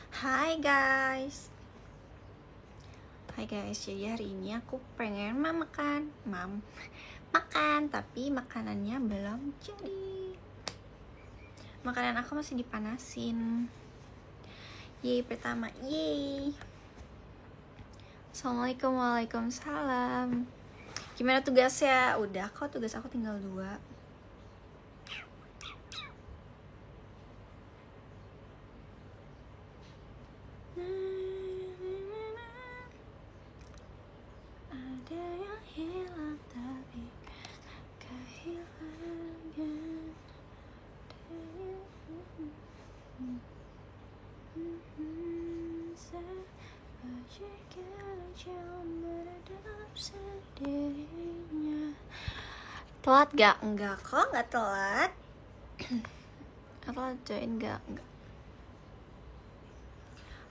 Hai guys. Jadi hari ini aku pengen makan, tapi makanannya belum jadi. Makanan aku masih dipanasin. Pertama, Assalamualaikum, waalaikumsalam. Gimana tugasnya? Udah kok, tugas aku tinggal 2. Ada yang hilang tapi kehilangan. Telat gak? Enggak kok, gak telat. Telat join gak? Enggak.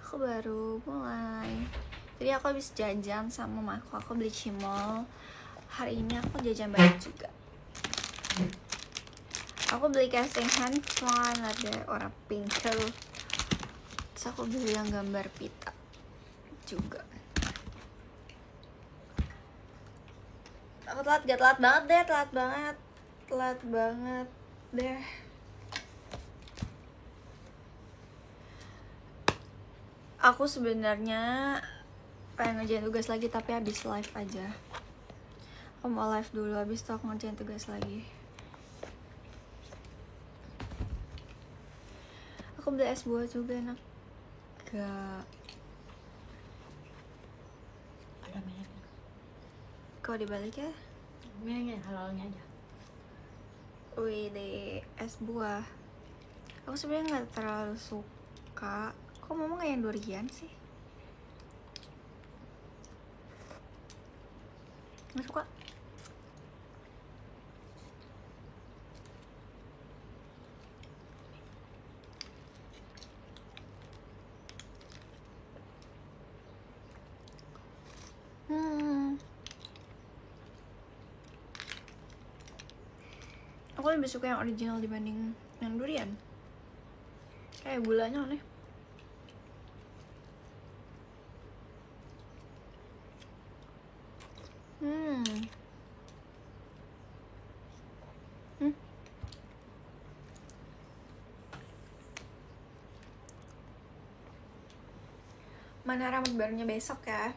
Aku baru mulai. Jadi aku habis jajan sama mamaku. Aku beli cimol. Hari ini aku jajan banyak juga. Aku beli casing handphone, ada warna pink. Terus aku beli yang gambar pita juga. Aku telat banget deh. Aku sebenarnya pengen ngerjain tugas lagi tapi habis live aja. Aku mau live dulu, habis itu aku ngerjain tugas lagi. Aku beli es buah juga, enak gak? Ada minyak. Kau dibalik ya? Minyaknya halalnya aja. Wih, deh es buah. Aku sebenarnya nggak terlalu suka. Kok mama kayak yang durian sih? Nggak suka. Aku lebih suka yang original dibanding yang durian. Kayak gulanya aneh. Mana rambut barunya besok ya?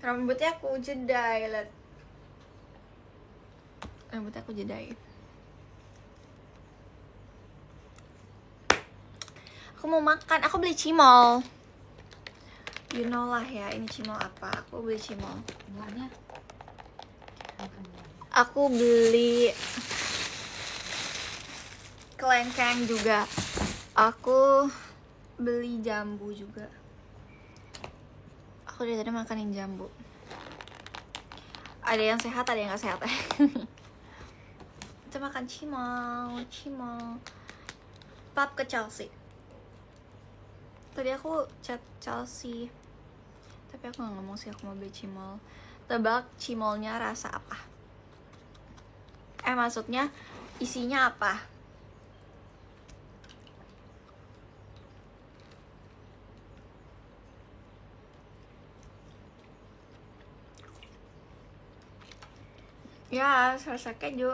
Rambutnya aku jedai, liat. Rambutnya aku jedai. Aku mau makan, aku beli cimol. You know lah ya, ini cimol apa? Aku beli cimol. Buahnya? Aku beli kelengkeng juga. Aku beli jambu juga. Aku dari tadi makanin jambu. Ada yang sehat, ada yang gak sehat. Kita makan cimol. Pap ke Chelsea. Tadi aku chat Chelsea, tapi aku gak ngomong sih aku mau beli cimol. Tebak cimolnya rasa apa? Maksudnya isinya apa? Ya, rasa keju.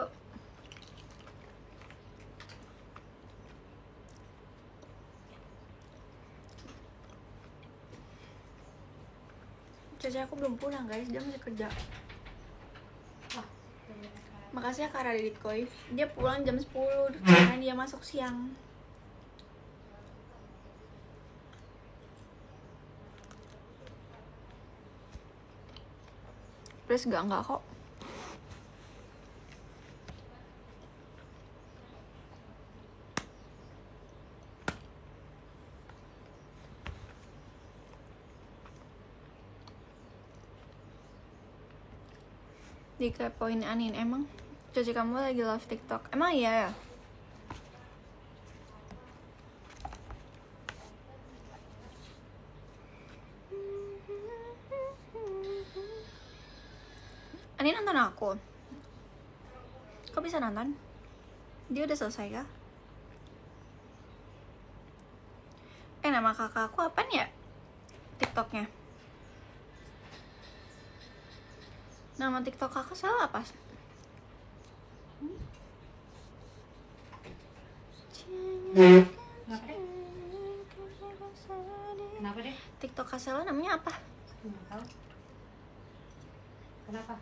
Caca aku belum pulang guys, dia masih kerja. Makasih ya Kak Radit Koi. Dia pulang jam 10 karena dia masuk siang. Terus enggak kok. Dikepoin Anin, emang Caca kamu lagi live TikTok? Emang iya ya? Ani nonton aku. Kok bisa nonton? Dia udah selesai kah? Nama kakak aku apaan ya? TikToknya. Nama TikTok kakak salah apa? Kenapa deh? TikTok kak Sela namanya apa? Nggak tahu. Kenapa?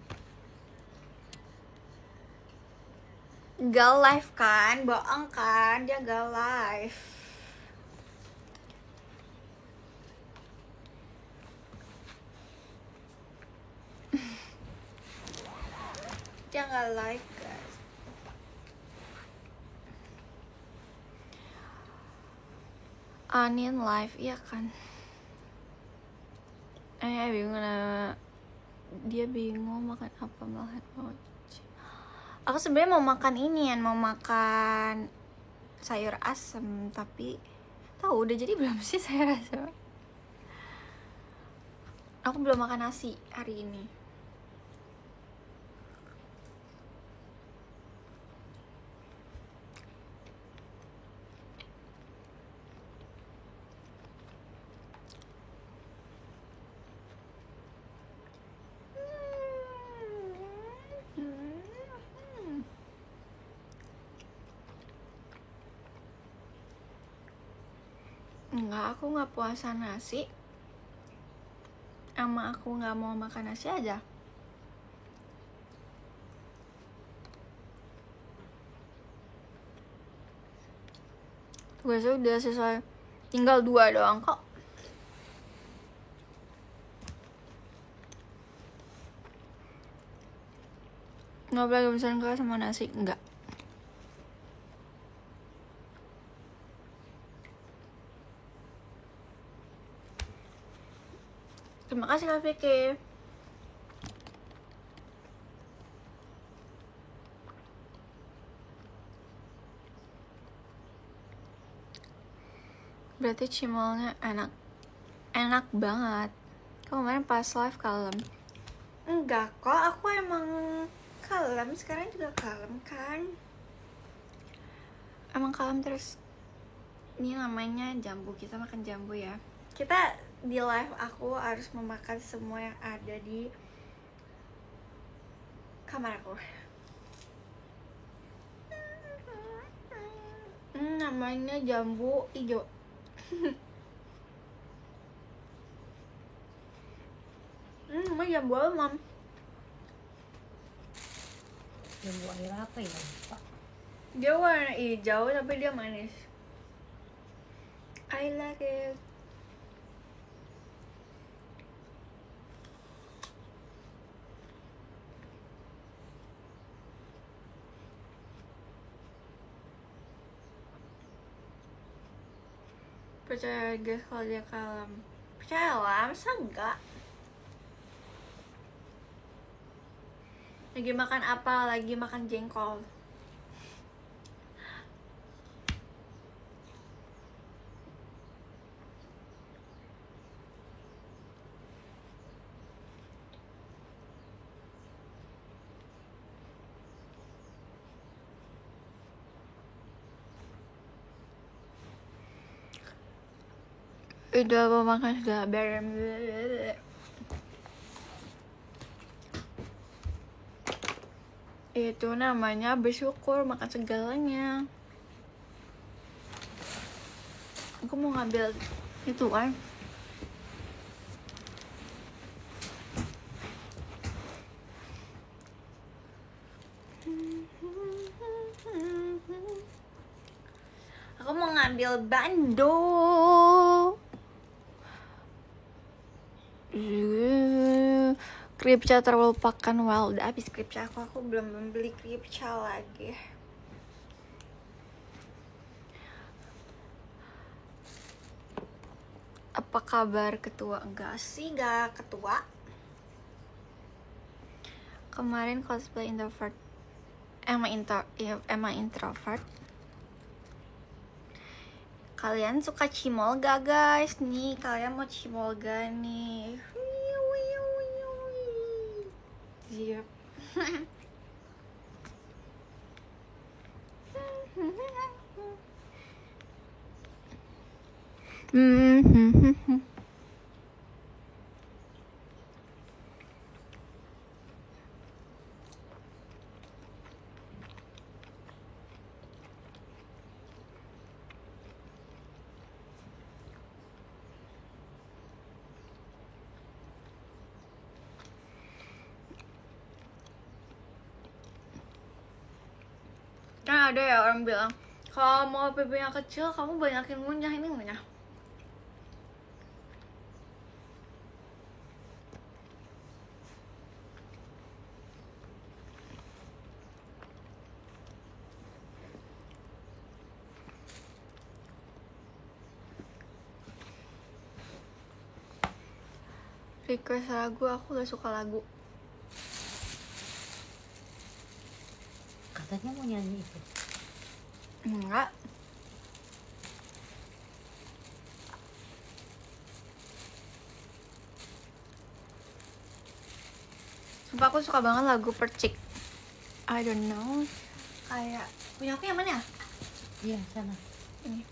Gak live kan? Bohong kan? Dia gak live. Dia gak live guys. Anin live, iya kan? Bingung dia bingung makan apa malahan mochi. Aku sebenarnya mau makan ini mau makan sayur asem, tapi tahu udah jadi belum sih sayur asem? Aku belum makan nasi hari ini. Enggak, aku nggak puasa nasi. Sama aku nggak mau makan nasi aja. Tugasnya udah selesai, tinggal 2 doang kok. Nggak boleh pesan ke sama nasi, enggak. Terima kasih Kak Vicky. Berarti cimolnya enak banget. Kemarin pas live kalem. Enggak kok, aku emang kalem, sekarang juga kalem kan. Emang kalem terus. Ini namanya jambu, kita makan jambu ya. Kita di live aku harus memakan semua yang ada di kamar aku. Namanya jambu hijau. Namanya jambu apa, Mam? Jambu air apa ya, Pak? Dia warna hijau tapi dia manis. I like it. Percaya guys kalau dia kalem. Percaya lah, masa enggak? Lagi makan apa? Lagi makan jengkol. Udah mau makan sudah berem. Itu namanya bersyukur makan segalanya. Aku mau ngambil itu kan. Aku mau ngambil bando. Kripca terlupakan. Well, udah habis kripca aku belum membeli kripca lagi. Apa kabar ketua? Enggak sih, gak ketua. Kemarin cosplay introvert. Emang introvert. Kalian suka cimol gak guys? Nih, kalian mau cimol gak nih? Siap. Kan ada ya orang bilang, kalau mau pipinya kecil kamu banyakin ngunyah. Ini ngunyah. Request lagu, aku gak suka lagu. Katanya mau nyanyi itu. Enggak. Sumpah aku suka banget lagu Percik. I don't know. Kayak punya aku yang mana ya? Iya, sana. Ini.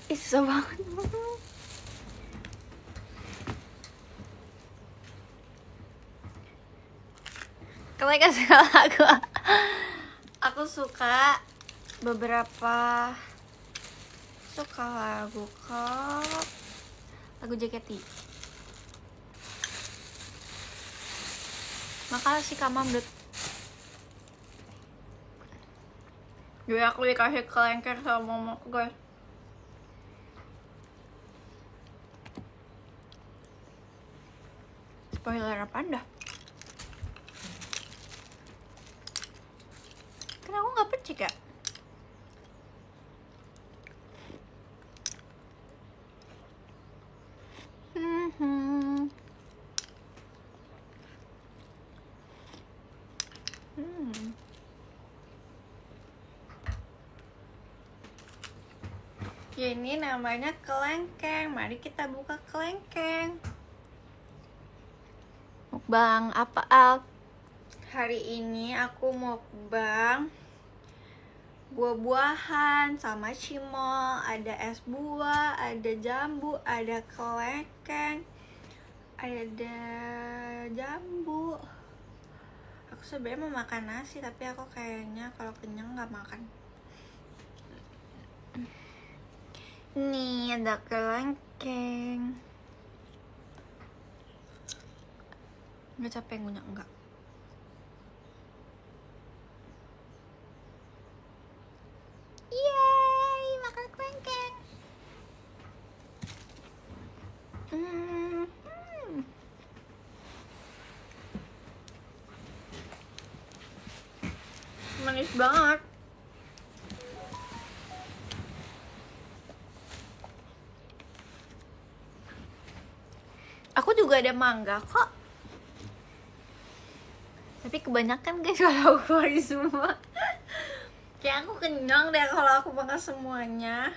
Ih, susah banget. Kalian kasih lagu. Aku suka beberapa. Suka lagu kok. Lagu JKT. Makasih Kak Mamdut. Jadi aku dikasih kelengker sama mamaku guys. Spoiler apaan dah? Kan aku gak Percik ya? Ya ini namanya kelengkeng. Mari kita buka kelengkeng. Mukbang apa Al? Hari ini aku mukbang buah-buahan sama cimol. Ada es buah, ada jambu, ada kelengkeng, ada jambu. Aku sebenarnya mau makan nasi tapi aku kayaknya kalau kenyang nggak makan. Nih ada kelengkeng. Nggak capek ngunyah enggak? Yeay, makan kelengkeng. Manis banget. Aku juga ada mangga kok. Tapi kebanyakan guys kalau aku keluarin semua. Kayak aku kenyang deh kalau aku makan semuanya.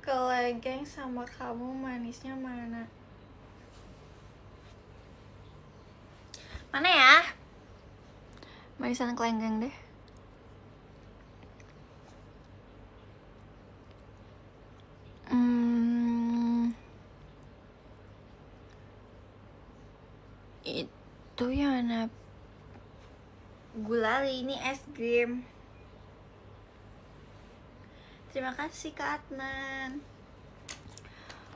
Kelengkeng sama kamu manisnya mana? Mana ya? Manisan kelengkeng deh. Itu yang mana? Gulali, ini es krim. Terima kasih Kak Adnan.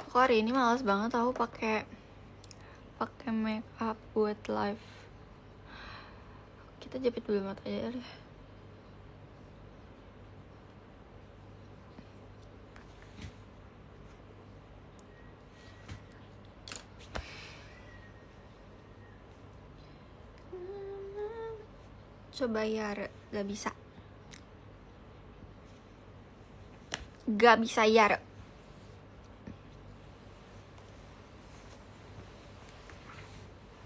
Aku hari ini malas banget tahu pakai make up buat live. Kita jepit dulu mata aja deh. Coba ya, gak bisa. Gak bisa ya.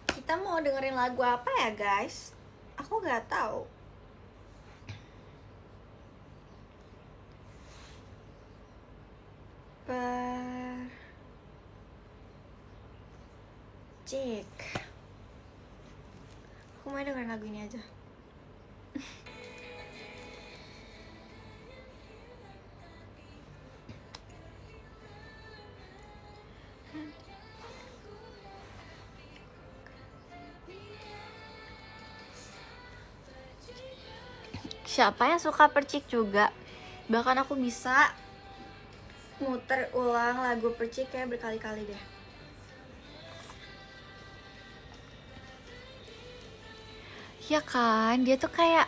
Kita mau dengerin lagu apa ya guys? Aku gak tahu. percik. Aku mau dengerin lagu ini aja. Siapa yang suka percik juga? Bahkan aku bisa muter ulang lagu percik kayak berkali-kali deh. Ya kan, dia tuh kayak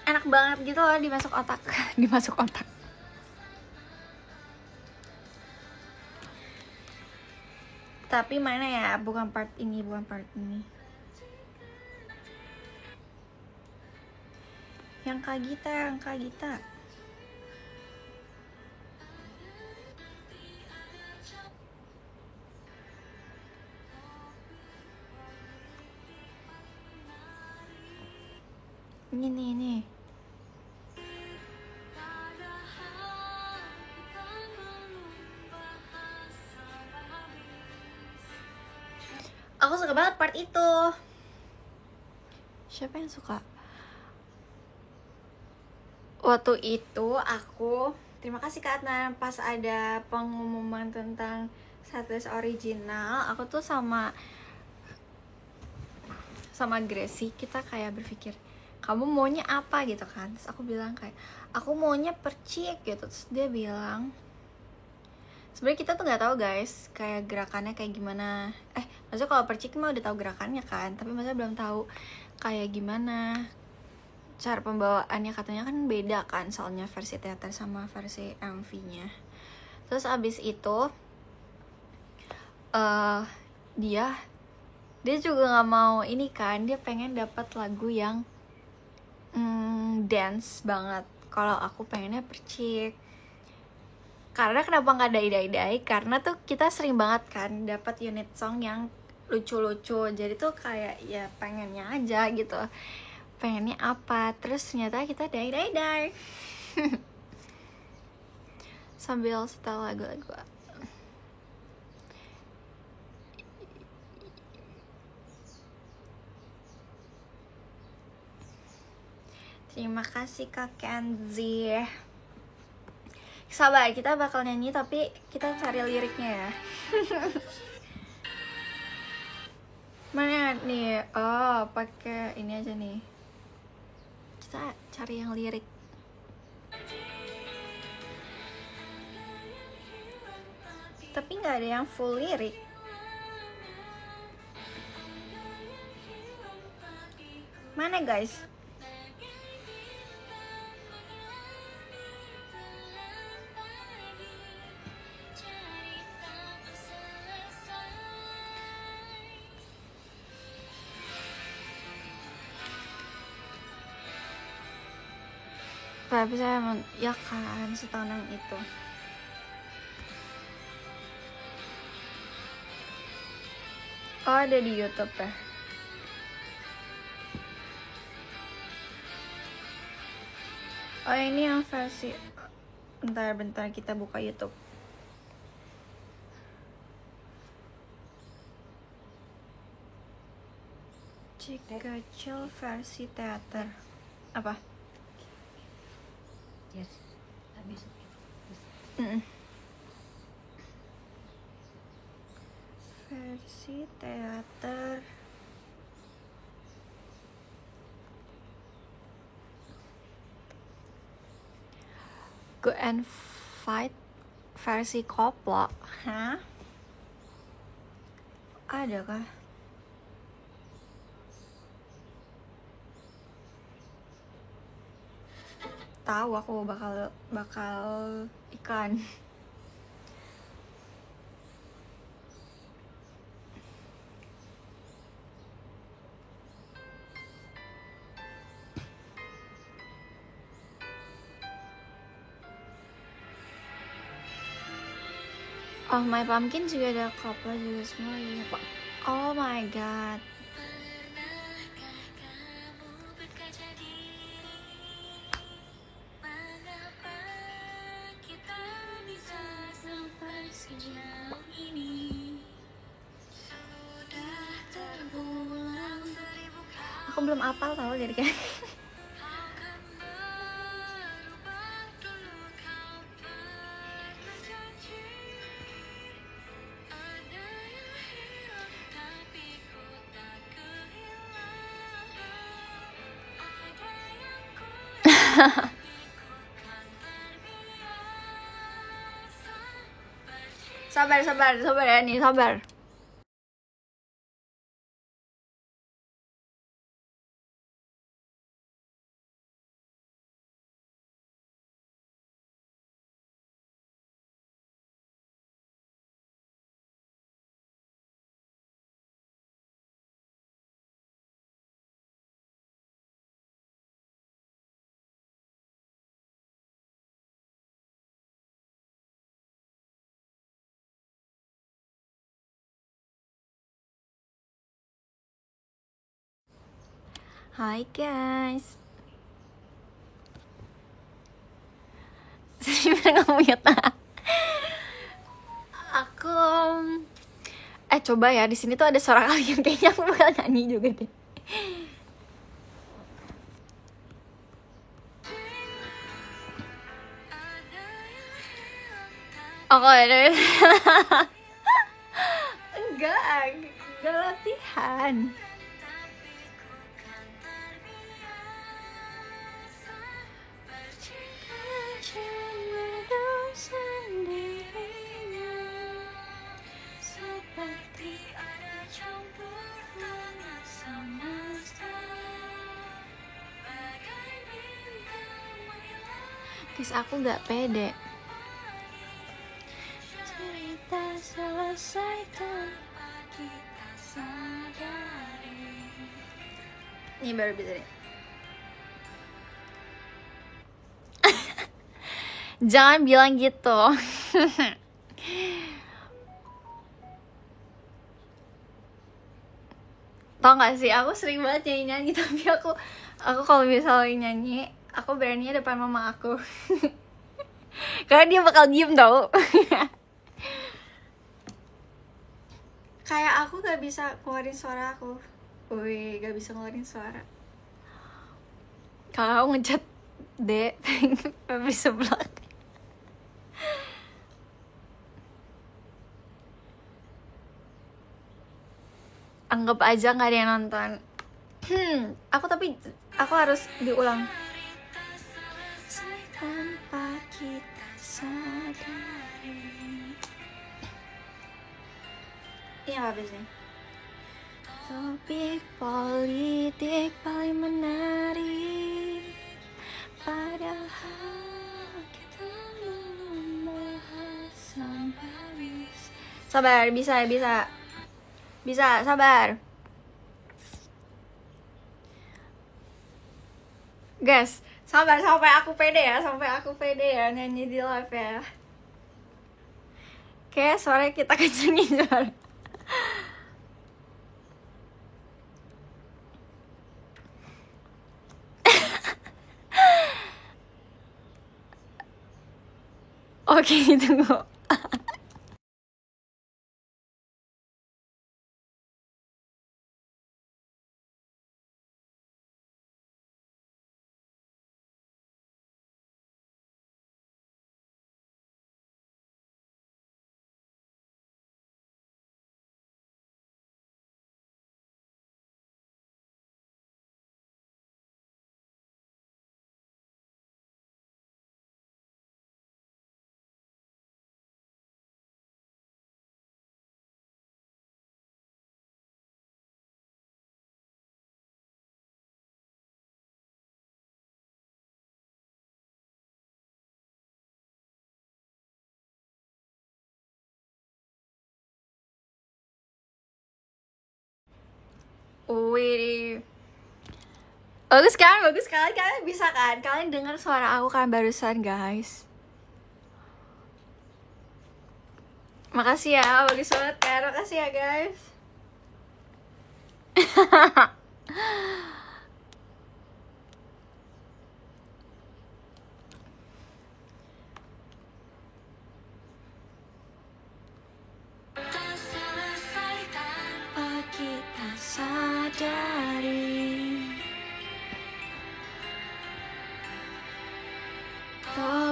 enak banget gitu loh dimasuk otak. Dimasuk otak. Tapi mana ya, bukan part ini. Yang Kak Gita. Ini. Aku suka banget part itu. Siapa yang suka? Waktu itu aku, terima kasih Kak Adnan, pas ada pengumuman tentang setlist original, aku tuh sama Gracie, kita kayak berpikir, kamu maunya apa gitu kan. Terus aku bilang kayak, aku maunya percik gitu. Terus dia bilang, sebenarnya kita tuh nggak tahu guys kayak gerakannya kayak gimana. Maksudnya kalau percik mah udah tahu gerakannya kan, tapi maksudnya belum tahu kayak gimana cara pembawaannya. Katanya kan beda kan, soalnya versi teater sama versi MV-nya. Terus abis itu dia juga nggak mau ini kan, dia pengen dapat lagu yang dance banget. Kalau aku pengennya percik. Karena kenapa nggak dai-dai? Karena tuh kita sering banget kan dapat unit song yang lucu-lucu. Jadi tuh kayak ya pengennya aja gitu. Pengennya apa? Terus ternyata kita dai-dai. Sambil setel lagu-lagu. Terima kasih Kak Kenzi. Sabar, kita bakal nyanyi tapi kita cari liriknya ya. Mana nih? Oh, pakai ini aja nih. Kita cari yang lirik. Tapi nggak ada yang full lirik. Mana guys? Tapi saya ya kan setahun yang itu. Oh, ada di YouTube ya. Oh, ini yang versi. Bentar kita buka YouTube. Kecil versi teater. Apa? Yes. Habis. Versi teater. Go and Fight versi koplo. Hah? Ada kah? Tahu aku bakal iklan. Oh My Pumpkin juga ada koplo juga semua ya. Oh my god. aku belum hafal tau liriknya. Sabar ya nih, sabar. Hai guys. Sebenernya ngomong ya. Aku coba ya, di sini tuh ada suara kalian, kayaknya aku bakal nyanyi juga deh. Enggak latihan. Guys, aku gak pede. Cerita selesai tanpa kita sadari. Ini baru bisa deh. Jangan bilang gitu. Tau gak sih, aku sering banget nyanyi-nyanyi, tapi aku kalau misalnya nyanyi, aku beraninya depan mama aku. Karena dia bakal diem tau. Kayak aku gak bisa ngeluarin suara aku. Wih, gak bisa ngeluarin suara. Kalau aku ngechat dek, tapi sebelah. Anggap aja gak ada yang nonton. Aku harus diulang. Tanpa kita sadari. Ini apa sih? Topik politik paling menarik, padahal kita belum bahas sampai. Sabar, bisa, sabar. Guys, sabar sampai aku pede ya nyanyi di live ya. Kayak suara kita kencengin suara. Oke, tunggu. Wih, bagus kan? Kalian bisa kan? Kalian dengar suara aku kan barusan guys? Makasih ya, bagus banget kan? Makasih ya guys. Kita sadari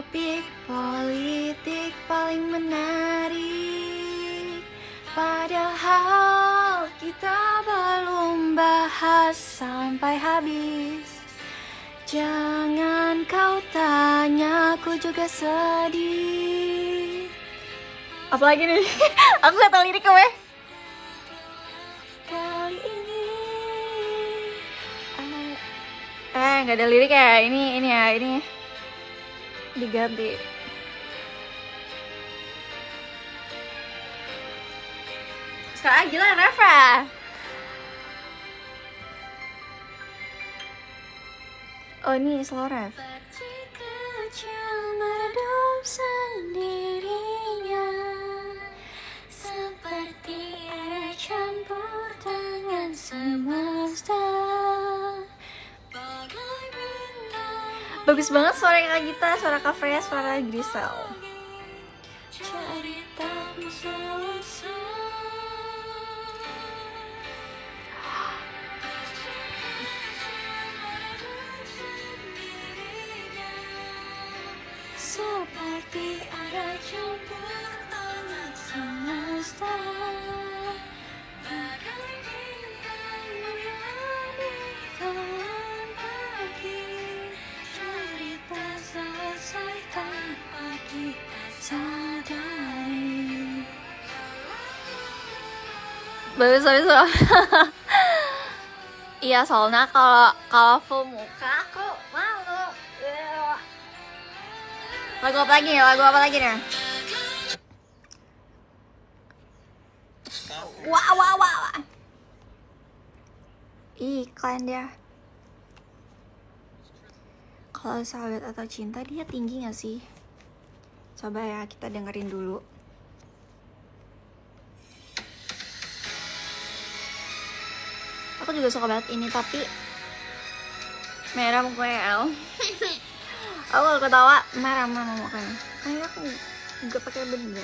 topik politik paling menarik, padahal kita belum bahas sampai habis. Jangan kau tanya, aku juga sedih. Apalagi nih? Aku gak tau liriknya weh. Kali ini gak ada lirik ya. Ini diganti. Sekarang gila Reva. Oh ini slow ref. Kecil meredup sendirinya, seperti air campur tangan semesta. Bagus banget suara Kak Gita, suara Kak Freya, suara Grisel. Ceritamu selesai. Seperti ada campur tangan semesta, bagai bintang yang ditelan pagi. Cerita selesai tanpa kita sadari. Bagus. Iya, soalnya kalau full muka aku malu. Lagu apa lagi nih? Wah. Iklan dia. Kalau sahabat atau cinta dia tinggi gak sih? Coba ya kita dengerin dulu. Aku juga suka banget ini, tapi merah mukanya L. Aku kalau ketawa merah mukanya. Kayaknya aku gak pakai benda.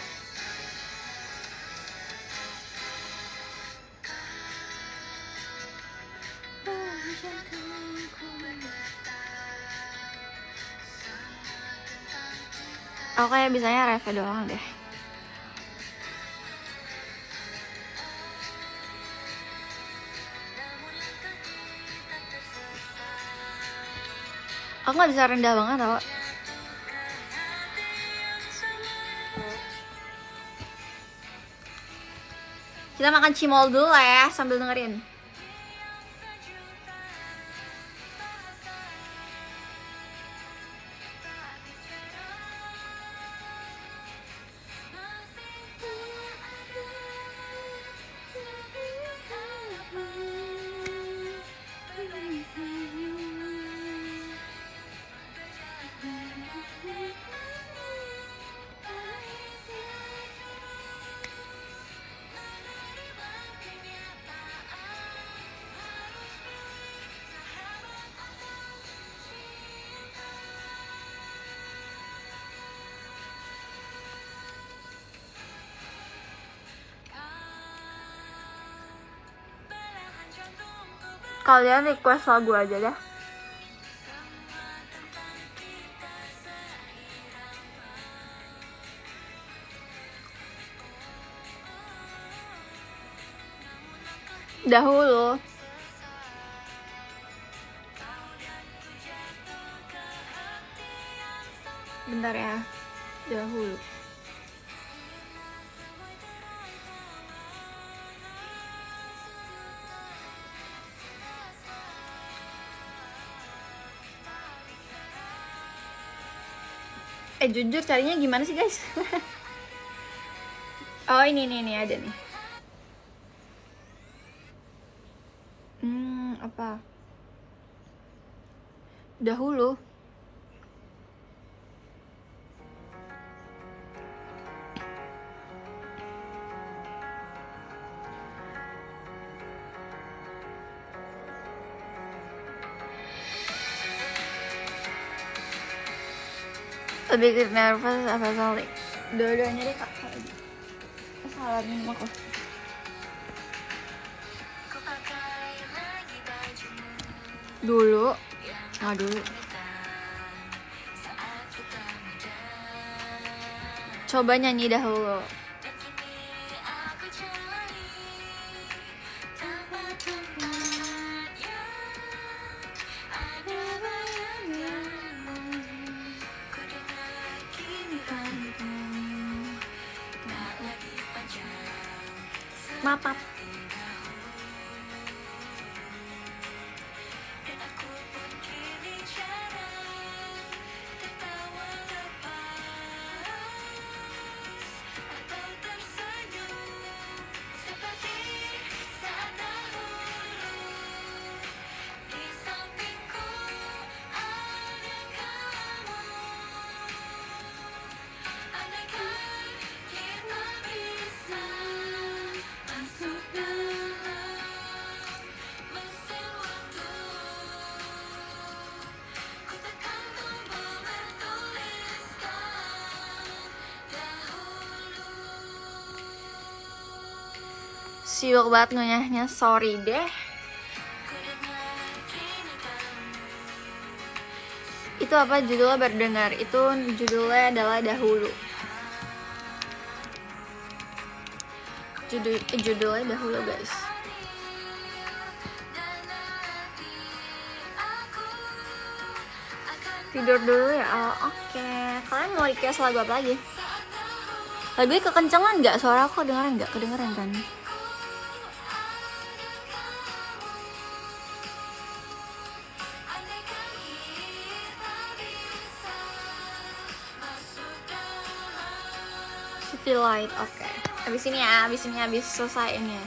Aku kayak bisanya Reva doang deh. Aku gak bisa rendah banget tau. Kita makan cimol dulu lah ya sambil dengerin. Kalian request lagu aja deh. Dahulu. Bentar ya. Dahulu. Jujur carinya gimana sih guys? Oh ini ada nih. Apa? Dahulu. Lebih nervous apa soalnya? Dua-duanya deh kak. Salah minum aku. Dulu. Coba nyanyi dahulu. Maaf. Sibuk banget ngunyahnya, sorry deh. Itu apa judulnya berdengar? Itu judulnya adalah dahulu. Judulnya dahulu guys. Tidur dulu ya. Oh, oke. Kalian mau request lagu apa lagi? Lagunya kekencangan nggak? Suara aku kedengeran nggak? Kedengeran kan? City Light, oke. Abis ini habis selesai ini ya.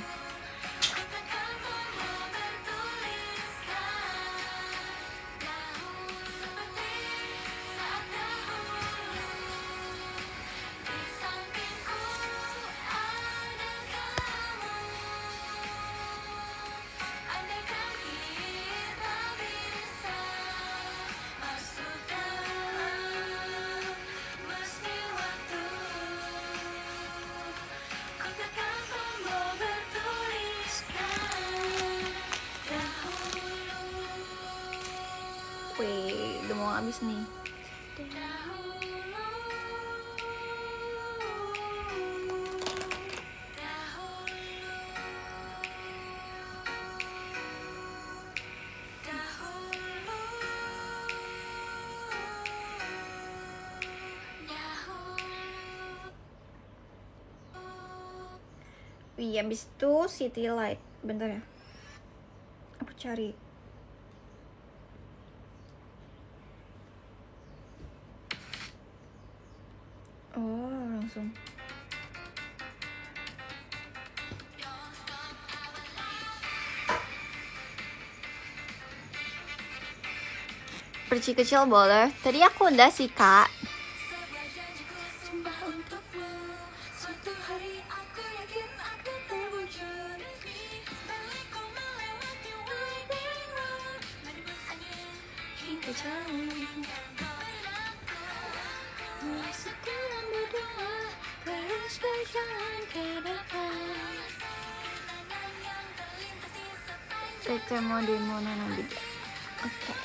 Wih, udah mau habis nih. Wih, habis itu City Light. Bentar ya. Aku cari. Oh, langsung. Perci kecil boleh. Tadi aku udah sih, Kak. Cece mau demo Nana Bida. Oke.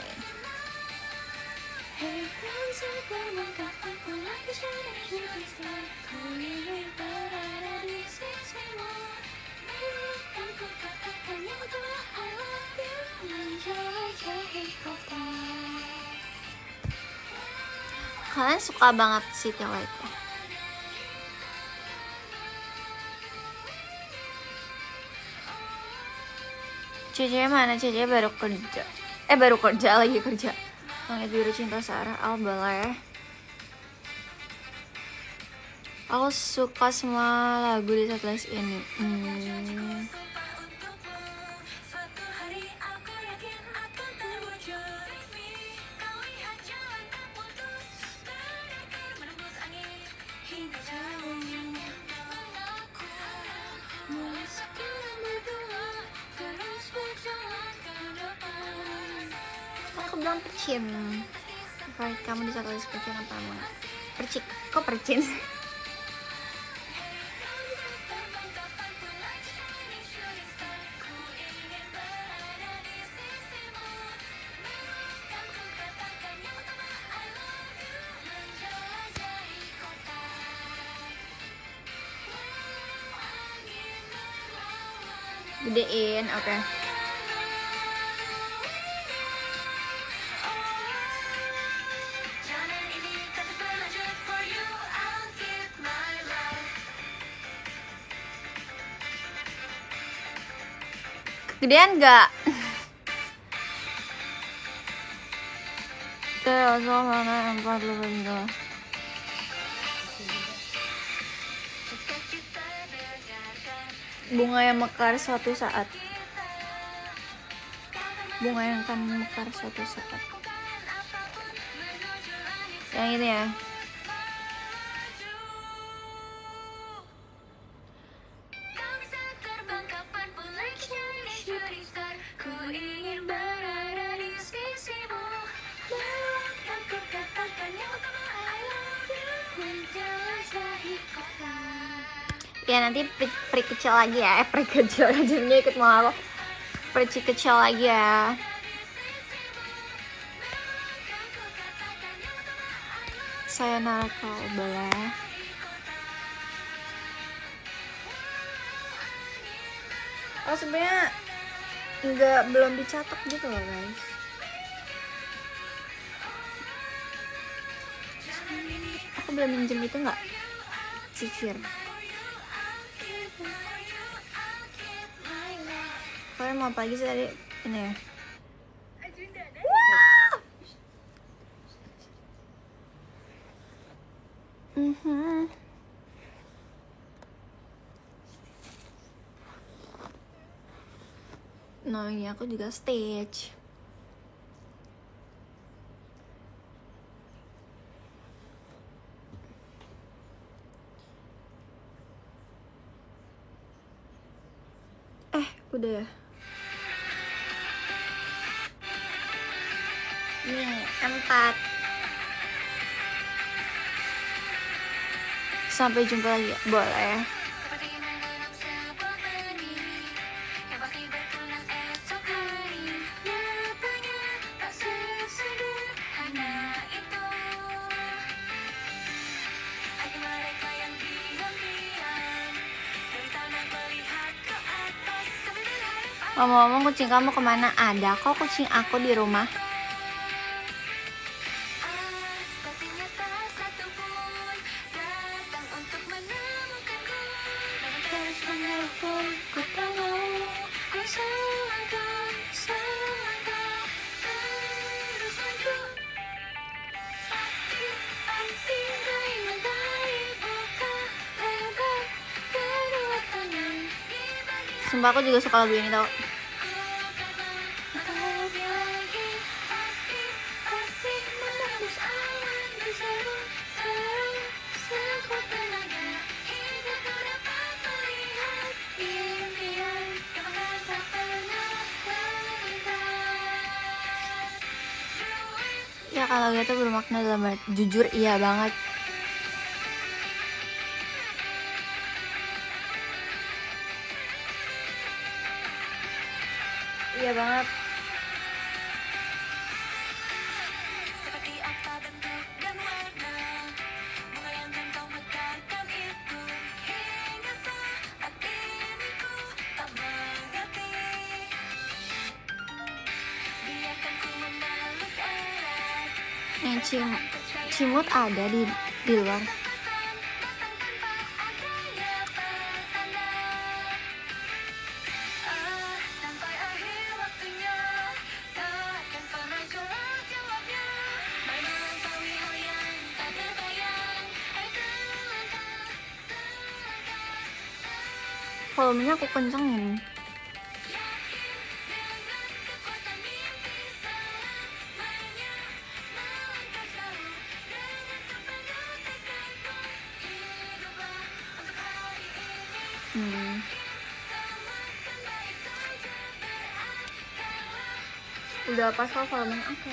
Kalian suka banget City Light ya? Cece mana? Cece baru kerja. Baru kerja lagi kerja. Langit Biru Cinta Sarah. Oh boleh. Aku suka semua lagu di setlist ini. Aku bilang percin. Favorit kamu di setlist percin apa namanya? Percik. Kok percin? Gedein, oke. Kegedean nggak? Kayak mana yang perlu benda. Bunga yang mekar suatu saat. Bunga yang akan mekar suatu saat. Yang ini ya. Ya nanti peri kecil lagi ya, peri kecil jadinya ikut mau aku. Peri kecil lagi ya. Saya nakal boleh. Oh sebenarnya belum dicatok gitu loh guys. Aku belum minjem itu nggak? Cicir. Kalian mau apa lagi sih tadi? Ini ya. Nah ini aku juga stage. Udah ya. Nih 4. Sampai jumpa lagi, boleh. Ngomong-ngomong kucing kamu kemana? Ada kok kucing aku di rumah. Sumpah aku juga suka lagu ini tau. Ya kalau gitu bermakna dalam arti jujur iya banget. Iya banget. Yang cimut ada di luar. Volumenya aku kencengin. Udah pas kok volumenya, oke.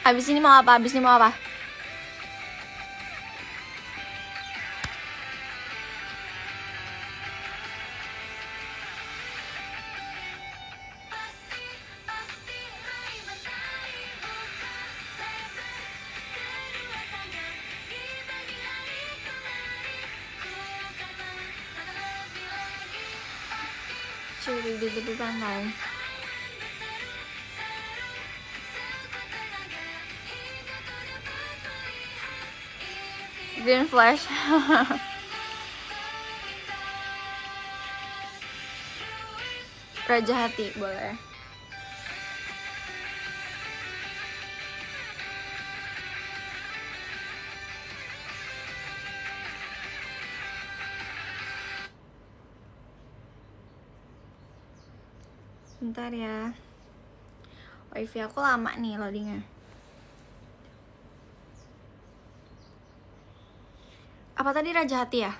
Abis ini mau apa? di tepi pantai. Green Flash. Raja Hati boleh. Bentar ya. Wifi aku lama nih loadingnya. Apa tadi Raja Hati ya?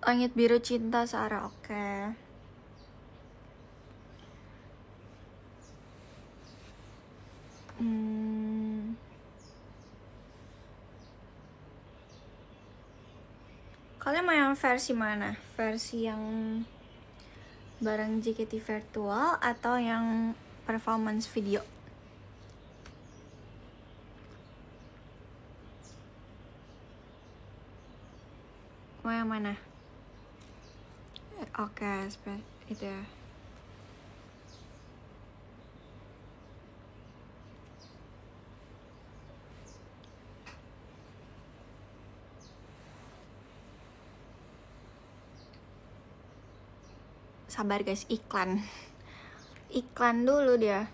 Langit Biru Cinta Sarah, oke. Kalian mau yang versi mana? Versi yang bareng JKT virtual atau yang performance video? Mau yang mana? Oke, itu ya. Sabar guys, iklan dulu dia.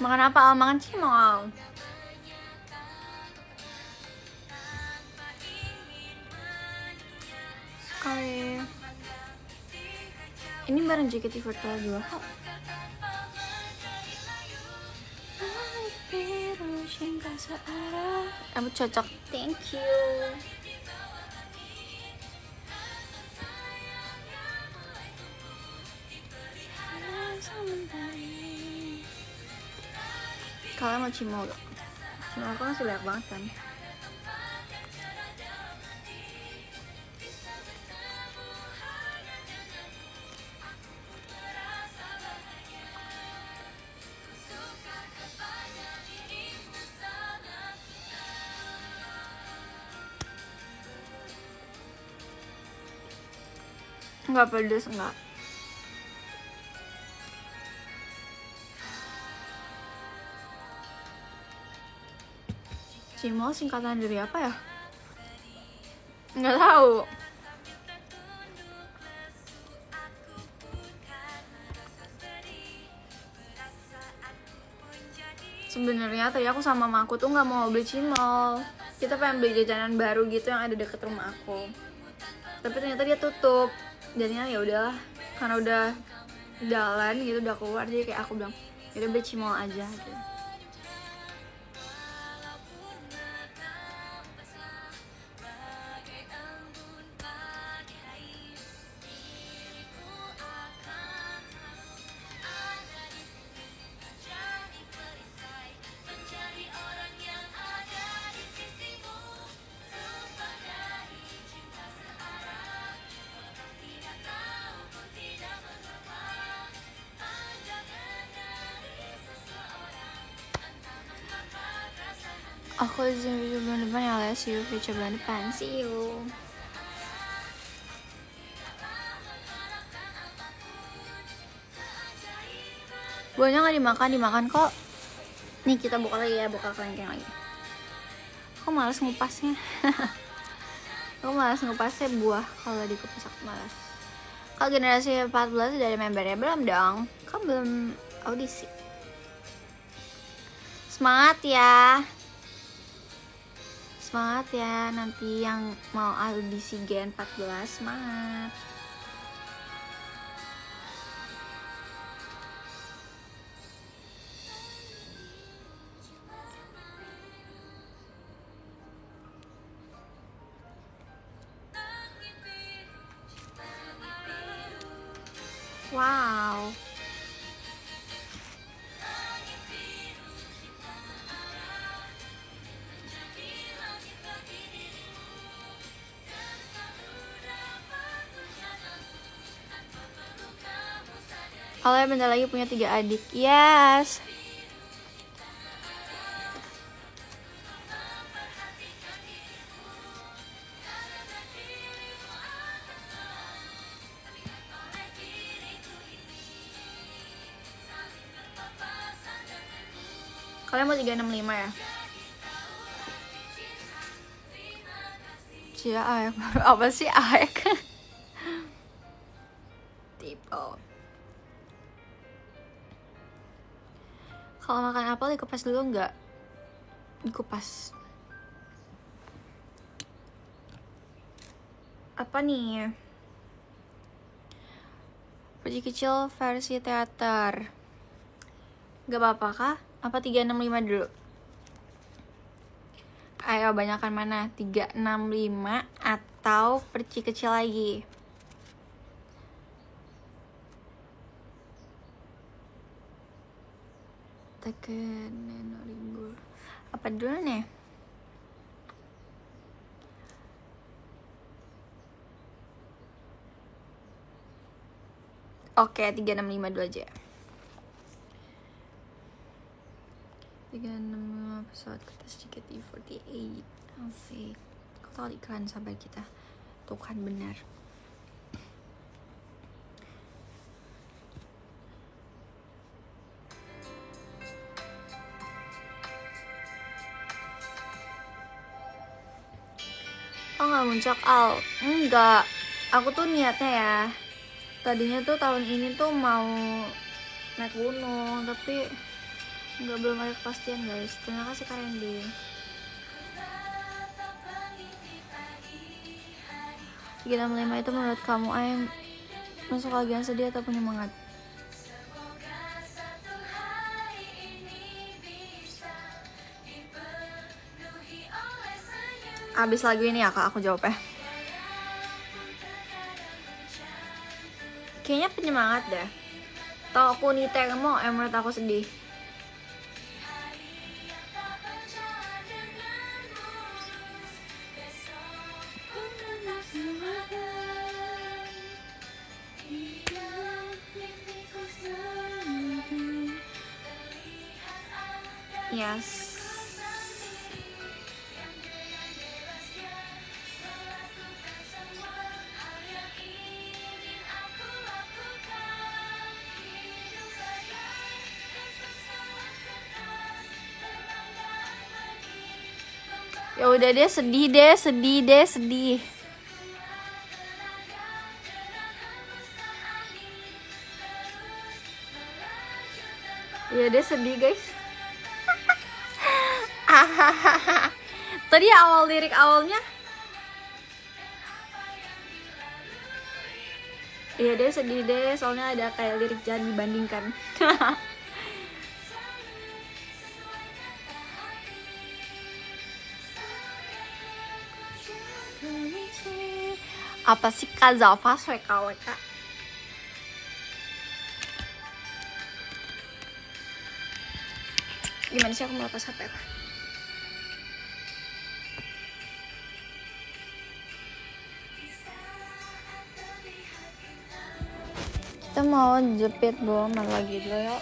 Makan apa? Makan cimol. Sekali. Ini bareng JKT virtual juga kok. Rambut cocok. Thank you. Kalian mau cimol gak? Cimol aku masih banyak banget kan. Enggak pedes, enggak. Cimol singkatan dari apa ya? Nggak tahu. Sebenarnya tadi aku sama mamaku tuh nggak mau beli cimol. Kita pengen beli jajanan baru gitu yang ada deket rumah aku. Tapi ternyata dia tutup. Jadinya ya udahlah, karena udah jalan gitu, udah keluar, jadi kayak aku bilang, yaudah beli cimol aja gitu. Aku di bulan depan ya, see you future bulan depan, see you. Buahnya nggak dimakan kok. Nih kita buka lagi ya, buka kelengkeng lagi. Aku malas ngupasnya. Aku malas ngupasnya buah kalau dikupas, aku malas. Kalau generasi 14 dari membernya belum dong, kan belum audisi. Semangat ya. Semangat ya nanti yang mau audisi Gen 14, semangat. Wow. Kalau bentar lagi punya 3 adik. Yes. Kalian mau 365 ya? Cia aek. Apa sih aek? Tipe. Kalau makan apel dikupas dulu nggak? Dikupas. Apa nih? Pergi kecil versi teater. Gak apa-apa kah? Apa 365 dulu? Ayo banyakan mana? 365 atau perci kecil lagi? Tekan nenoringgul. Apa dulu nih? Oke, 365 dulu aja. 365 pesawat kertas tiket E48. Asik. Kau tahu iklan sabar kita. Tuh kan benar. Oh nggak muncak Al? Enggak. Aku tuh niatnya ya. Tadinya tuh tahun ini tuh mau naik gunung, tapi belum ada kepastian guys. Terima kasih Kak Randy. Gila 65 itu menurut kamu ayam masuk bagian sedih atau penyemangat? Abis lagu ini ya kak aku jawabnya. Kayaknya penyemangat deh. Tau aku nih termo menurut aku sedih. Yes. Ya udah deh, sedih. Ya deh sedih guys. Tadi awal lirik awalnya. Iya deh sedih deh, soalnya ada kayak lirik jangan dibandingkan. Apa sih Kak Zalfa WKWK? Gimana sih aku mau lepas HP? Kita mau jepit belum lagi dulu ya.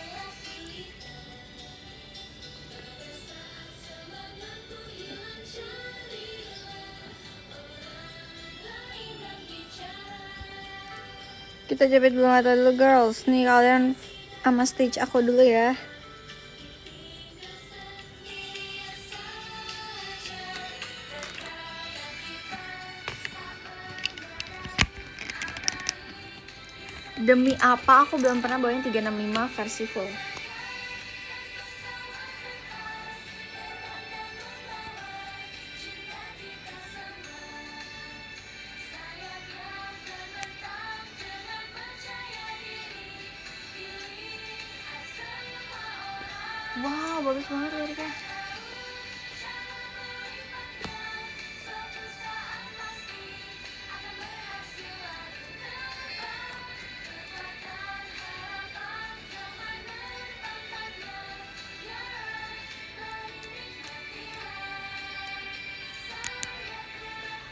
Kita jepit belum atau dulu girls. Nih kalian sama stage aku dulu ya. Demi apa aku belum pernah bawain 365 versi full. Wow, bagus banget liriknya.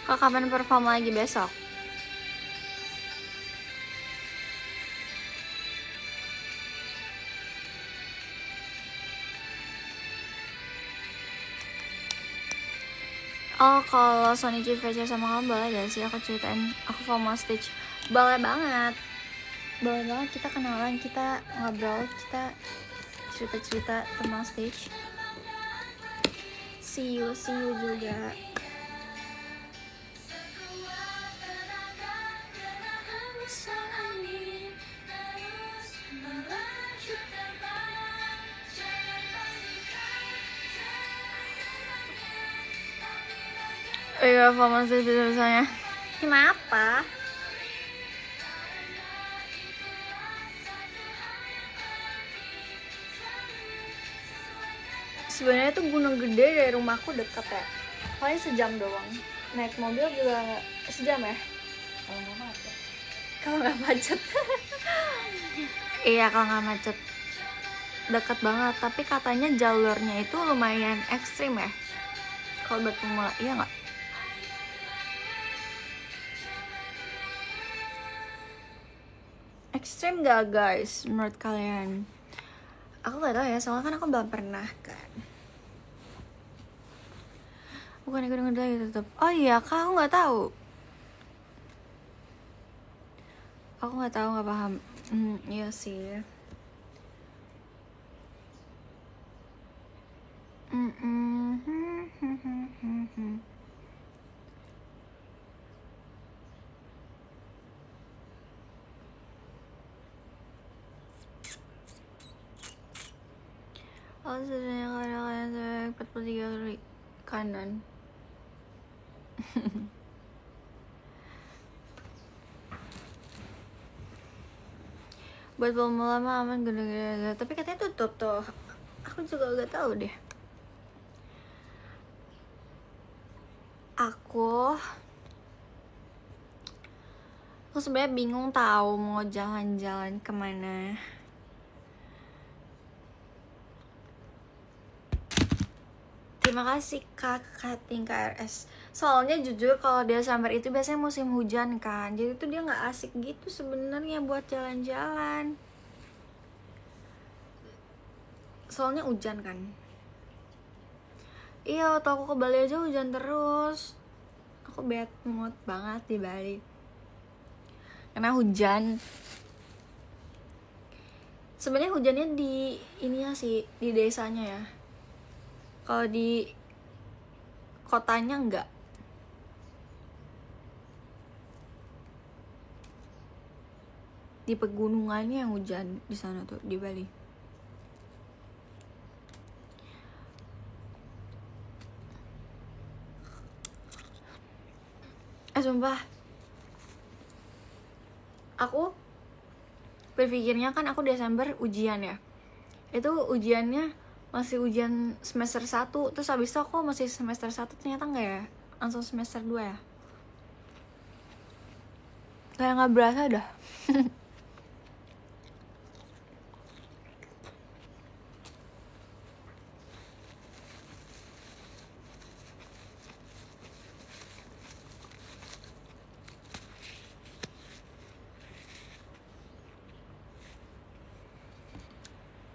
Kak, kapan perform lagi besok? Oh, kalau Sony VC sama kamu boleh gak sih aku ceritain aku formal stage? Boleh banget. Boleh banget, kita kenalan, kita ngobrol, kita cerita-cerita tentang stage. See you juga. Iya, formal stage bisa-bisanya. Kenapa? Sebenarnya tuh Gunung Gede dari rumahku deket ya, paling sejam doang. Naik mobil juga nggak sejam ya, Kalau nggak macet. kalau nggak macet. Iya, kalau nggak macet deket banget. Tapi katanya jalurnya itu lumayan ekstrim ya kalau buat pemula, iya nggak? Ekstrim gak guys menurut kalian? Aku nggak tahu ya, soalnya kan aku belum pernah kan. Bukan Gunung Gede tetap. Oh iya, kak, aku nggak tahu. Aku nggak tahu, nggak paham. Iya sih. Oh, sebenarnya kadang-kadang saya 43 kali kanan. Buat pemula mah aman gede-gede, tapi katanya tutup tuh. Aku juga gak tahu deh. Aku sebenarnya bingung tahu mau jalan-jalan kemana. Terima kasih Kak Kating KRS. Soalnya jujur kalau Desember itu biasanya musim hujan kan, jadi tuh dia nggak asik gitu sebenarnya buat jalan-jalan. Soalnya hujan kan. Iya, waktu aku ke Bali aja hujan terus. Aku bad mood banget di Bali karena hujan. Sebenarnya hujannya di ininya sih, di desanya ya. Kalau di kotanya enggak. Di pegunungannya yang hujan di sana tuh di Bali. Sumpah, aku berpikirnya kan aku Desember ujian ya. Itu ujiannya masih ujian semester 1, terus habis itu aku masih semester 1, ternyata enggak ya, langsung semester 2 ya. Kayak nggak berasa dah.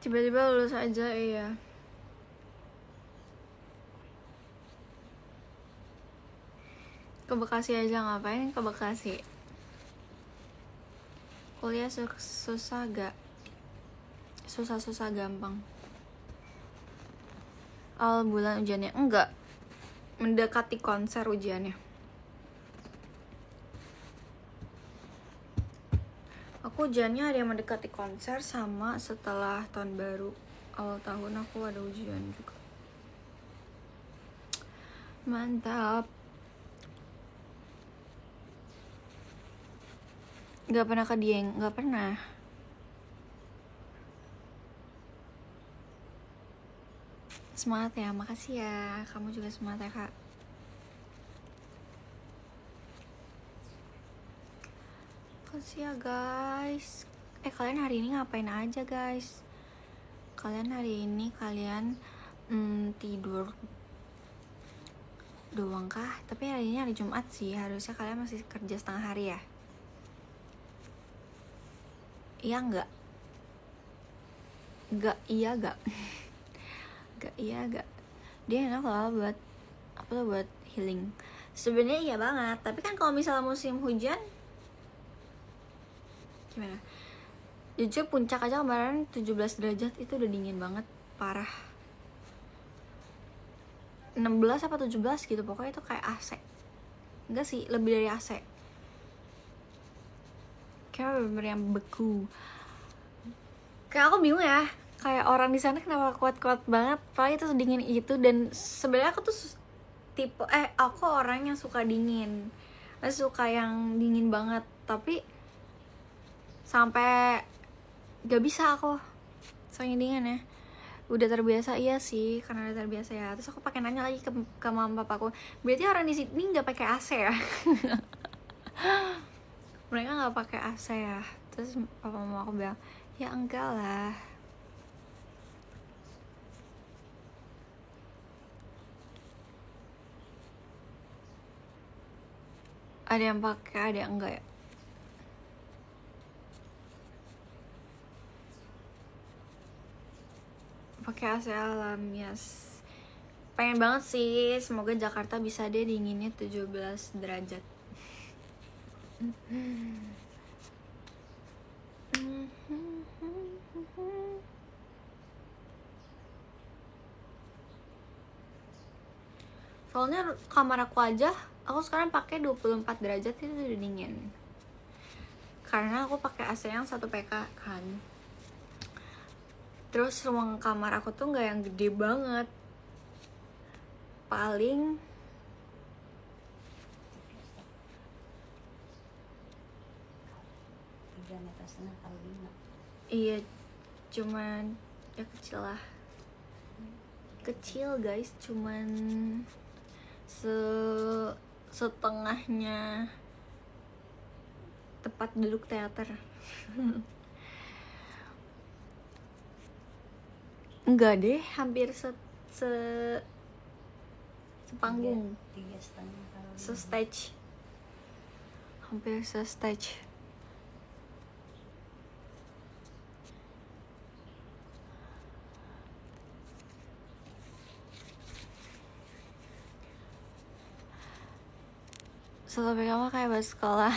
Tiba-tiba lulus aja, iya. Ke Bekasi aja, ngapain ke Bekasi? Kuliah susah gak? Susah-susah gampang. Awal bulan ujiannya enggak, mendekati konser ujiannya. Aku ujiannya ada yang mendekati konser sama setelah tahun baru. Awal tahun aku ada ujian juga. Mantap. Gak pernah ke Dieng, gak pernah. Semangat ya, makasih ya. Kamu juga semangat ya kak. Makasih ya guys. Kalian hari ini ngapain aja guys? Kalian hari ini tidur doang kah? Tapi hari ini hari Jumat sih, harusnya kalian masih kerja setengah hari ya? Iya enggak? Enggak, iya enggak? Enggak, iya enggak? Dia enak loh buat healing. Sebenarnya iya banget, tapi kan kalau misalnya musim hujan gimana? Jujur puncak aja kemarin 17 derajat itu udah dingin banget, parah. 16 apa 17 gitu, pokoknya itu kayak AC. Enggak sih, lebih dari AC. Kayak bener-bener yang beku. Kayak aku bingung ya, kayak orang di sana kenapa kuat-kuat banget, padahal itu sedingin itu. Dan sebenarnya aku tuh tipe aku orang yang suka dingin, suka yang dingin banget, tapi sampai gak bisa aku soalnya dingin ya. Udah terbiasa, iya sih, karena udah terbiasa ya. Terus aku pakai nanya lagi ke mama papaku, berarti orang di sini nggak pakai AC ya? Mereka nggak pakai AC ya? Terus papa mama aku bilang, ya enggak lah. Ada yang pakai, ada yang enggak ya? Pakai AC alam, yes. Pengen banget sih, semoga Jakarta bisa deh dinginnya 17 derajat. Soalnya kamar aku aja, aku sekarang pakai 24 derajat itu udah dingin. Karena aku pakai AC yang 1 PK kan. Terus ruang kamar aku tuh nggak yang gede banget, paling iya, cuman ya kecil lah, kecil guys, cuman setengahnya tempat duduk teater. Enggak deh, hampir sepanggung, se-stage, hampir se-stage. Selalu kamu kayak buat sekolah.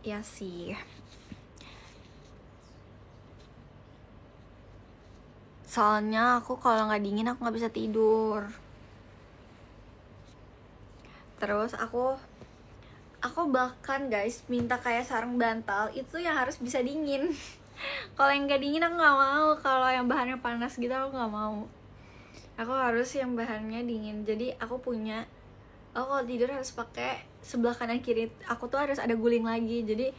Ya sih. Soalnya aku kalau nggak dingin aku nggak bisa tidur. Terus aku bahkan guys minta kayak sarung bantal itu yang harus bisa dingin. Kalau yang nggak dingin aku nggak mau. Kalau yang bahannya panas gitu aku nggak mau. Aku harus yang bahannya dingin. Jadi aku kalau tidur harus pakai sebelah kanan kiri. Aku tuh harus ada guling lagi. Jadi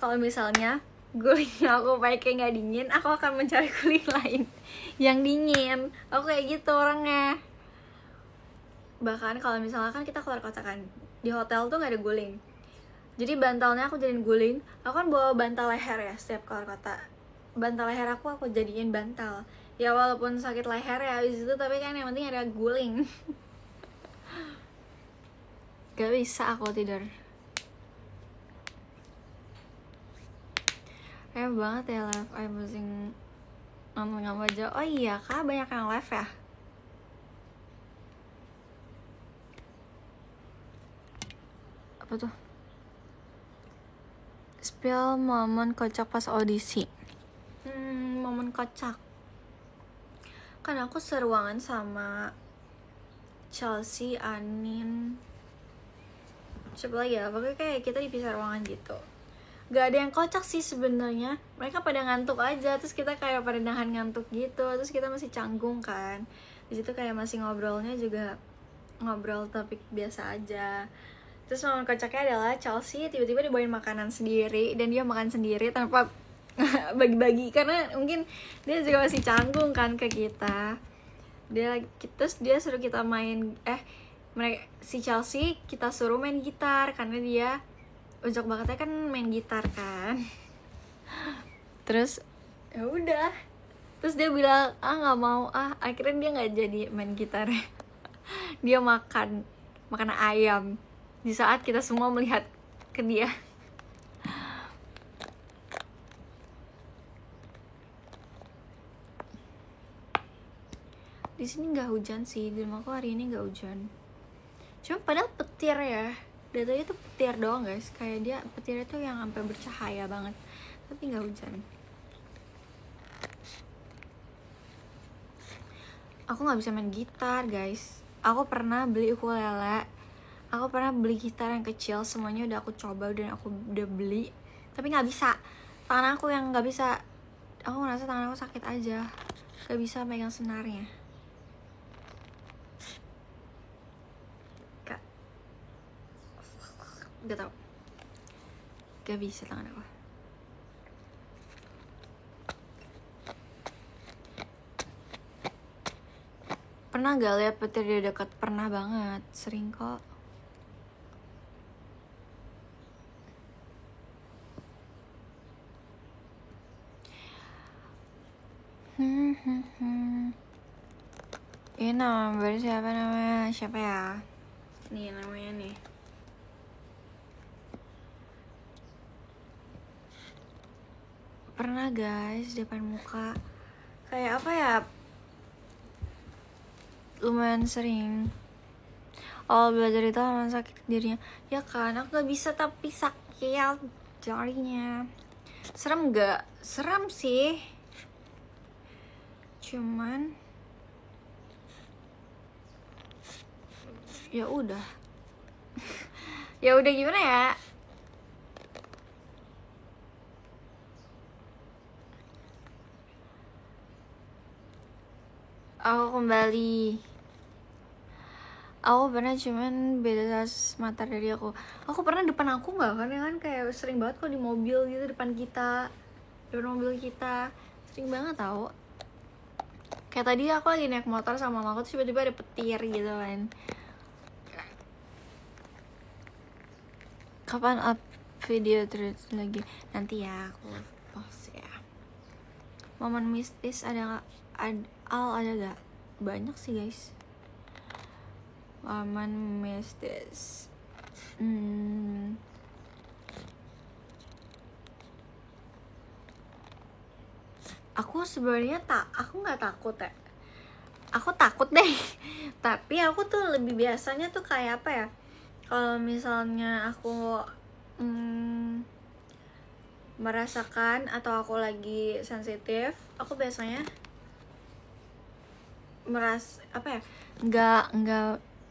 kalau misalnya gulingnya aku pakai nggak dingin, aku akan mencari guling lain yang dingin. Aku kayak gitu orangnya. Bahkan kalau misalnya kan kita keluar kota kan, di hotel tuh nggak ada guling, jadi bantalnya aku jadiin guling. Aku kan bawa bantal leher ya setiap keluar kota. Bantal leher aku jadiin bantal. Ya walaupun sakit leher ya abis itu, tapi kan yang penting ada guling. Gak bisa aku tidur. Kayak banget ya live. I'm using nonton aja. Oh iya kak, banyak yang live ya. Apa tuh? Spill momen kocak pas audisi. Momen kocak. Kan aku seruangan sama Chelsea, Anin, siapa lagi ya? Pokoknya kayak kita dipisah ruangan gitu. Gak ada yang kocak sih sebenarnya. Mereka pada ngantuk aja, terus kita kayak pada nahan ngantuk gitu. Terus kita masih canggung kan. Di situ kayak masih ngobrolnya juga ngobrol topik biasa aja. Terus momen kocaknya adalah Chelsea tiba-tiba dibawain makanan sendiri dan dia makan sendiri tanpa bagi-bagi karena mungkin dia juga masih canggung kan ke kita. Terus dia suruh kita main si Chelsea kita suruh main gitar karena dia ujak bakatnya kan main gitar kan. Terus ya udah, terus dia bilang nggak mau, akhirnya dia nggak jadi main gitar. Dia makan ayam di saat kita semua melihat ke dia. Di sini nggak hujan sih, di rumahku hari ini nggak hujan. Cuma padahal petir ya, datanya tuh petir doang guys, kayak dia petirnya tuh yang sampai bercahaya banget, tapi nggak hujan. Aku nggak bisa main gitar guys. Aku pernah beli ukulele, aku pernah beli gitar yang kecil, semuanya udah aku coba dan aku udah beli, tapi nggak bisa. Tangan aku yang nggak bisa, aku ngerasa tangan aku sakit aja, nggak bisa megang senarnya. Gak tau, gak bisa tangan aku. Pernah gak lihat petir di dekat? Pernah banget, sering kok. Ini nama baru siapa namanya? Siapa ya? Nih namanya nih. Pernah guys, depan muka. Kayak apa ya? Lumayan sering. Belajar itu aman sakit dirinya. Ya kan, aku gak bisa tapi sakit jarinya. Serem gak? Serem sih. Cuman ya udah. Ya udah gimana ya? Aku kembali. Aku pernah cuman beda mata dari aku. Aku pernah depan aku nggak kan kayak sering banget kok di mobil gitu depan mobil kita sering banget tau. Kayak tadi aku lagi naik motor sama mama aku, tiba-tiba ada petir gitu kan. Kapan up video terus lagi? Nanti ya aku post ya. Momen mistis ada nggak? Ada gak? Banyak sih guys. Momen mistis. Aku sebenarnya aku nggak takut ya. Aku takut deh. Tapi aku tuh lebih biasanya tuh kayak apa ya? Kalau misalnya aku merasakan atau aku lagi sensitif, aku biasanya nggak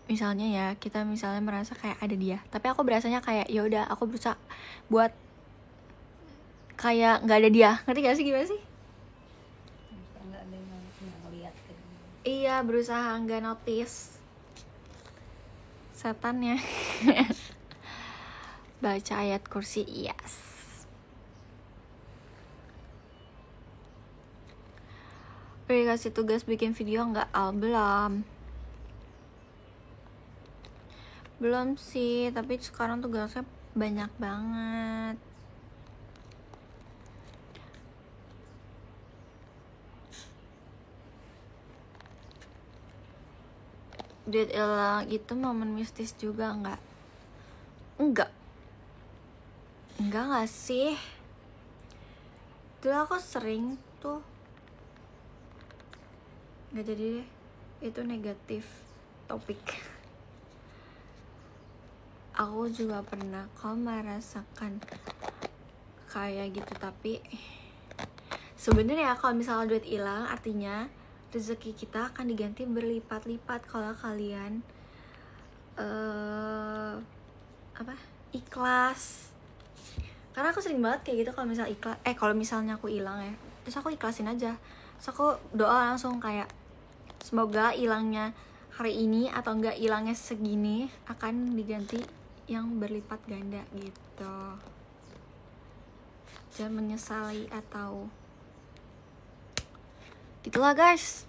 misalnya ya, kita misalnya merasa kayak ada dia, tapi aku berasanya kayak ya udah, aku berusaha buat kayak nggak ada dia. Ngerti gak sih gimana sih? Nggak ada yang ngeliat gitu. Iya, berusaha nggak notice setannya. Baca ayat kursi, yes. Udah dikasih tugas bikin video nggak? Belum sih, tapi sekarang tugasnya banyak banget. Duit hilang itu momen mistis juga nggak? Enggak sih. Dulu aku sering tuh. Nggak jadi deh, itu negatif topik. Aku juga pernah kok merasakan kayak gitu, tapi sebenarnya kalau misalnya duit hilang artinya rezeki kita akan diganti berlipat-lipat kalau kalian ikhlas. Karena aku sering banget kayak gitu, kalau misalnya aku hilang ya, terus aku ikhlasin aja. Terus aku doa langsung kayak semoga hilangnya hari ini atau enggak hilangnya segini akan diganti yang berlipat ganda gitu. Jangan menyesali atau gitulah guys.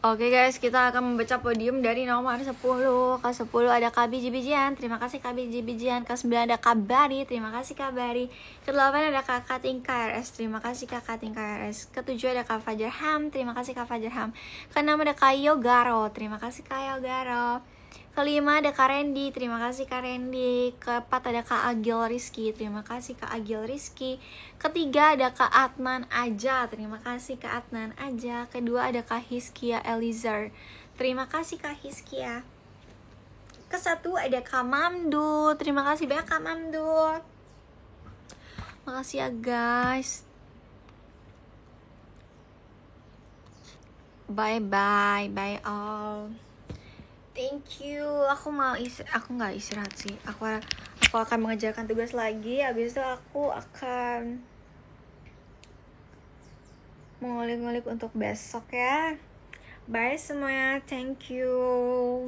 Oke guys, kita akan membaca podium dari nomor 10. Ke 10 ada Kak Biji-Bijian, terima kasih Kak Biji-Bijian. Ke 9 ada Kak Bari, terima kasih Kak Bari. Ke 8 ada Kak Kating KRS, terima kasih Kak Kating KRS. Ke 7 ada Kak Fajar Ham, terima kasih Kak Fajar Ham. Ke 6 ada Kak Yogaro, terima kasih Kak Yogaro. Ke 5 ada Kak Randy, terima kasih Kak Randy. Ke 4 ada Kak Agil Rizky, terima kasih Kak Agil Rizky. Ketiga ada Kak Adnan Aja, terima kasih Kak Adnan Aja. Kedua ada Kak Hiskia Elizar, terima kasih Kak Hiskia. Ke 1 ada Kak Mamdu, terima kasih banyak Kak Mamdu. Makasih ya guys. Bye bye, bye all. Thank you. Aku nggak istirahat sih. Aku akan mengerjakan tugas lagi. Habis itu aku akan mengulik-ngulik untuk besok ya. Bye semuanya. Thank you.